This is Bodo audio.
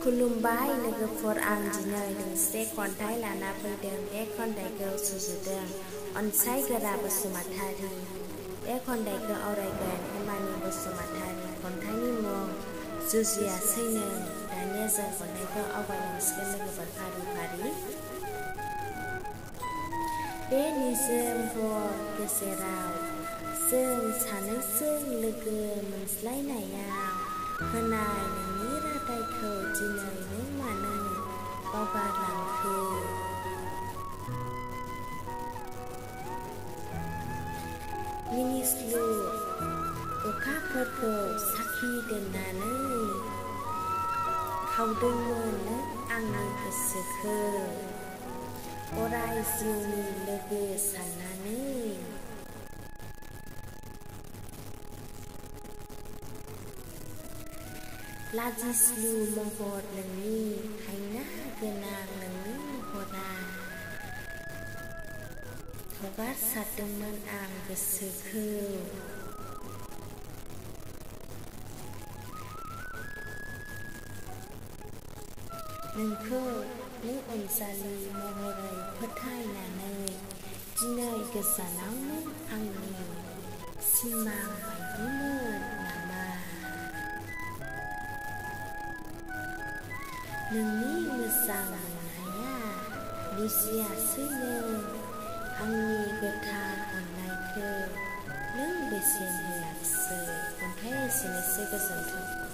खुलुमबाय लोगोफोर आं दिनै मोनसे खन्थाइ लाना फैदों। बे खन्थाइखौ सुजुदों अनसायगोरा बसुमतारी। बे खन्थाइखौ आवरायगोन हेमानि बसुमतारी। खन्थाइनि मुं जुजियासैनो। दानिया जों खन्थाइखौ आवगायलांसिगोन लोगोफोर फारि फारि। बे निजोम हर गेजेराव जों सानैजों लोगो मोनज्लायनायाव होनाय नोंनि रादायखौ दिनै नों मानो बावगारलांखो? मिनिस्लु अखाफोरखौ साखि दोननानै खावदोंमोन नों आंनि गोसोखौ अराय जिउनि लोगो साननानै। लाजिस्लु महर नोंनि हायना गोनां नोंनि महरा हगारसारदोंमोन आं गोसोखौ। नोंखौ नों अनजालि महरै फोथायनानै दिनै गोजानावनो आंनि सिमां बायदिमोन नामा? नोंनि मोजां मोननाया बुजियासैनो आंनि गोथार अननायखौ नों बेसेन होआखिसै। खन्थाइया एसेनोसै, गोजोन्थों।